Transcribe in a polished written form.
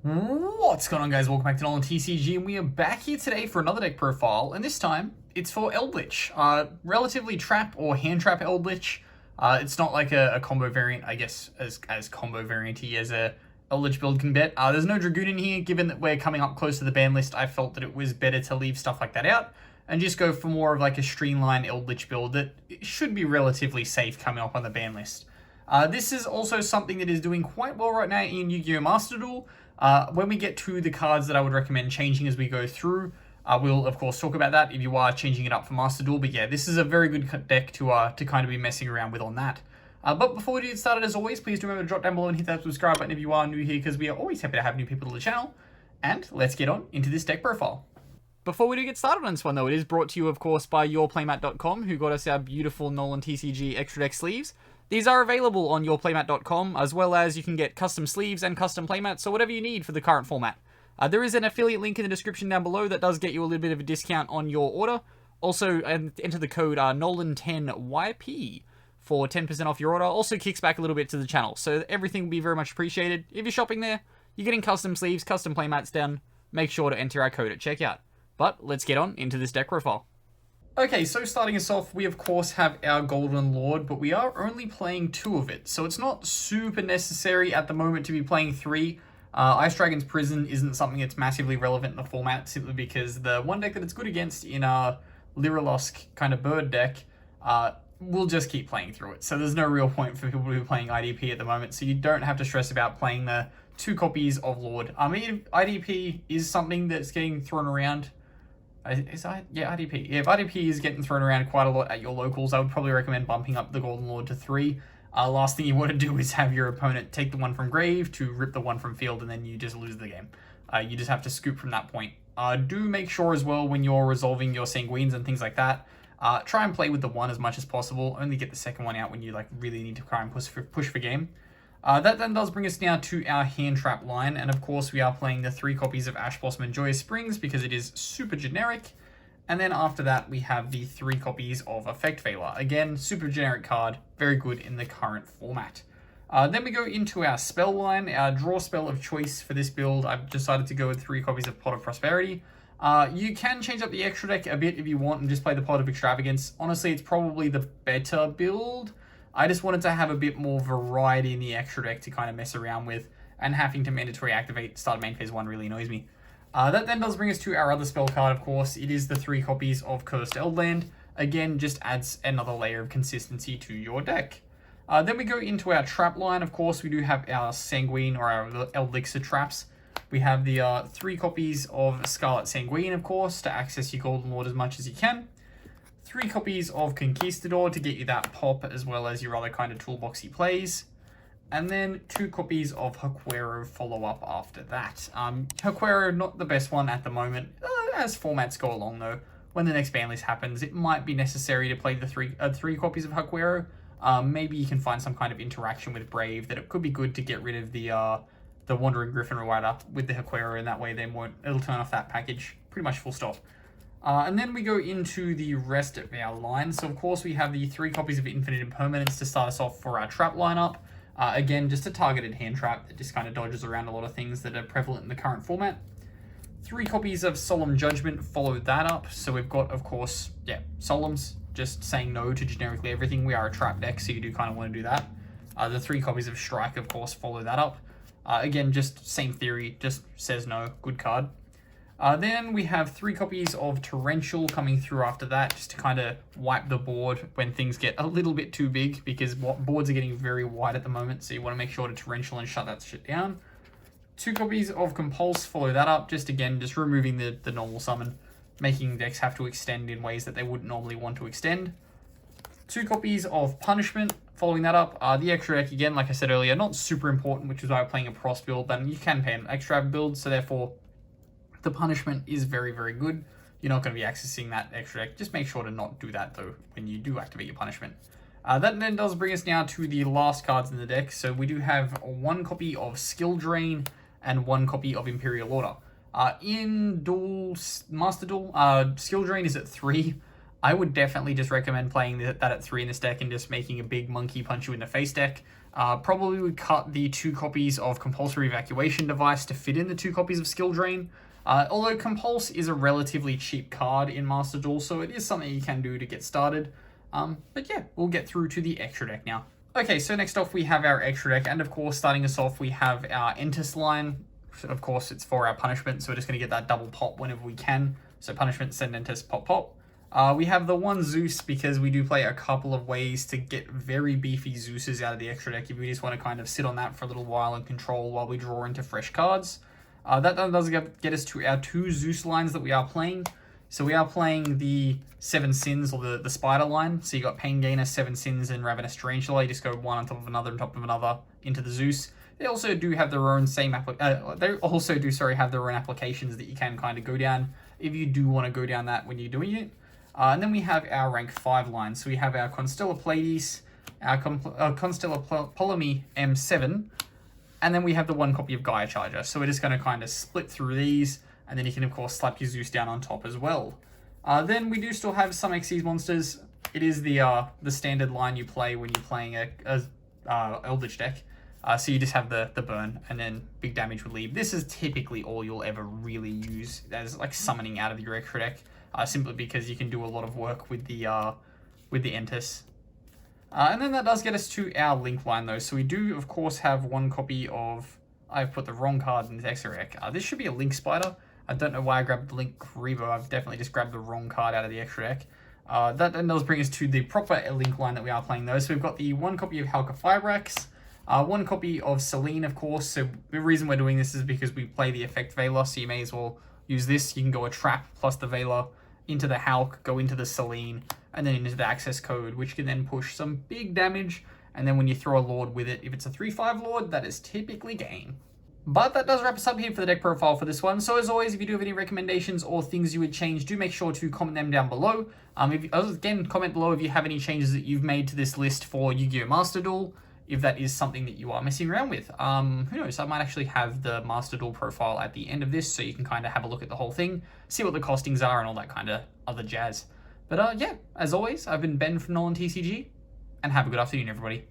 What's going on, guys? Welcome back to NolanTCG, and we are back here today for another deck profile, and this time it's for Eldlich. Relatively trap or hand trap Eldlich. It's not like a combo variant, I guess, as combo variant-y as a Eldlich build can bet. There's no Dragoon in here. Given that we're coming up close to the ban list, I felt that it was better to leave stuff like that out and just go for more of like a streamlined Eldlich build that should be relatively safe coming up on the ban list. This is also something that is doing quite well right now in Yu-Gi-Oh! Master Duel. When we get to the cards that I would recommend changing as we go through, we'll of course talk about that if you are changing it up for Master Duel. But yeah, this is a very good deck to kind of be messing around with on that. But before we get started, as always, please do remember to drop down below and hit that subscribe button if you are new here, because we are always happy to have new people to the channel. And let's get on into this deck profile. Before we do get started on this one, though, it is brought to you, of course, by yourplaymat.com, who got us our beautiful NolanTCG extra deck sleeves. These are available on yourplaymat.com, as well as you can get custom sleeves and custom playmats, so whatever you need for the current format. There is an affiliate link in the description down below that does get you a little bit of a discount on your order. Also, enter the code NOLAN10YP for 10% off your order. Also kicks back a little bit to the channel, so everything will be very much appreciated. If you're shopping there, you're getting custom sleeves, custom playmats down. Make sure to enter our code at checkout. But let's get on into this deck profile. Okay, so starting us off, we of course have our Golden Lord, but we are only playing 2 of it, so it's not super necessary at the moment to be playing 3. Ice Dragon's Prison isn't something that's massively relevant in the format, simply because the one deck that it's good against in our Lyrolosk kind of bird deck, we'll just keep playing through it. So there's no real point for people to be playing IDP at the moment, so you don't have to stress about playing the 2 copies of Lord. I mean, IDP is something that's getting thrown around. IDP. Yeah, if IDP is getting thrown around quite a lot at your locals, I would probably recommend bumping up the Golden Lord to 3. Last thing you want to do is have your opponent take the one from grave to rip the one from field, and then you just lose the game. You just have to scoop from that point. Do make sure as well when you're resolving your Sanguines and things like that, try and play with the 1 as much as possible. Only get the second one out when you really need to try and push for game. That then does bring us now to our hand trap line, and of course we are playing the 3 copies of Ash Blossom and Joyous Springs because it is super generic. And then after that we have the 3 copies of Effect Veiler. Again, super generic card, very good in the current format. Then we go into our spell line, our draw spell of choice for this build. I've decided to go with 3 copies of Pot of Prosperity. You can change up the extra deck a bit if you want and just play the Pot of Extravagance. Honestly, it's probably the better build. I just wanted to have a bit more variety in the extra deck to kind of mess around with, and having to mandatory activate start main phase 1 really annoys me. That then does bring us to our other spell card, of course. It is the 3 copies of Cursed Eldland. Again, just adds another layer of consistency to your deck. Then we go into our trap line. Of course, we do have our Sanguine or our Elixir traps. We have the 3 copies of Scarlet Sanguine, of course, to access your Golden Lord as much as you can. 3 copies of Conquistador to get you that pop, as well as your other kind of toolboxy plays. And then 2 copies of Haquero follow up after that. Haquero, not the best one at the moment. As formats go along, though, when the next ban list happens, it might be necessary to play the 3 copies of Haquero. Maybe you can find some kind of interaction with Brave that it could be good to get rid of the Wandering Griffin Rider with the Haquero, and that way it'll turn off that package. Pretty much full stop. And then we go into the rest of our line. So of course we have the 3 copies of Infinite Impermanence to start us off for our trap lineup. Again, just a targeted hand trap that just kind of dodges around a lot of things that are prevalent in the current format. 3 copies of Solemn Judgment followed that up. So we've got, of course, Solemns, just saying no to generically everything. We are a trap deck, so you do kind of want to do that. The 3 copies of Strike, of course, follow that up. Again, just same theory, just says no, good card. Then we have 3 copies of Torrential coming through after that, just to kind of wipe the board when things get a little bit too big, because boards are getting very wide at the moment, so you want to make sure to Torrential and shut that shit down. 2 copies of Compulse follow that up, just removing the normal summon, making decks have to extend in ways that they wouldn't normally want to extend. 2 copies of Punishment following that up. The extra deck, again, like I said earlier, not super important, which is why we're playing a Pros build, but you can pay an extra build, so therefore the Punishment is very, very good. You're not going to be accessing that extra deck. Just make sure to not do that, though, when you do activate your Punishment. That then does bring us now to the last cards in the deck. So we do have 1 copy of Skill Drain and 1 copy of Imperial Order. In Master Duel, Skill Drain is at 3. I would definitely just recommend playing that at 3 in this deck and just making a big monkey punch you in the face deck. Probably would cut the 2 copies of Compulsory Evacuation Device to fit in the 2 copies of Skill Drain. Although Compulse is a relatively cheap card in Master Duel, so it is something you can do to get started. But yeah, we'll get through to the extra deck now. Okay, so next off we have our extra deck, and of course starting us off we have our Entis line. Of course it's for our punishment, so we're just going to get that double pop whenever we can. So punishment, send Entis, pop pop. We have the 1 Zeus because we do play a couple of ways to get very beefy Zeuses out of the extra deck if we just want to kind of sit on that for a little while and control while we draw into fresh cards. That does get us to our 2 Zeus lines that we are playing. So we are playing the 7 Sins, or the spider line. So you got Pain Gainer, 7 Sins, and Ravenous Tarantula. You just go one on top of another on top of another into the Zeus. They also do have their own have their own applications that you can kind of go down if you do want to go down that when you're doing it. And then we have our rank 5 line. So we have our Constellar Pleiades, our Constellar Ptolemy M7, and then we have the 1 copy of Gaia Charger. So we're just going to kind of split through these, and then you can of course slap your Zeus down on top as well. Then we do still have some Xyz monsters. It is the standard line you play when you're playing a Eldich deck. So you just have the burn, and then big damage relieve. This is typically all you'll ever really use as like summoning out of your extra deck, simply because you can do a lot of work with the Entis. And then that does get us to our Link line though. So we do of course have 1 copy of, I've put the wrong card in this extra deck. This should be a Link Spider. I don't know why I grabbed the Link Reaver. I've definitely just grabbed the wrong card out of the extra deck. That then does bring us to the proper Link line that we are playing though. So we've got the 1 copy of Halka Fibrax, 1 copy of Selene, of course. So the reason we're doing this is because we play the effect Veiler, so you may as well use this. You can go a Trap plus the Veiler into the Hulk, go into the Selene, and then into the Access Code, which can then push some big damage. And then when you throw a Lord with it, if it's a 3/5 Lord, that is typically game. But that does wrap us up here for the deck profile for this one. So as always, if you do have any recommendations or things you would change, do make sure to comment them down below. Again, comment below if you have any changes that you've made to this list for Yu-Gi-Oh! Master Duel, if that is something that you are messing around with. Who knows, I might actually have the Master Duel profile at the end of this, so you can kind of have a look at the whole thing, see what the costings are and all that kind of other jazz. But yeah, as always, I've been Ben from NolanTCG, and have a good afternoon, everybody.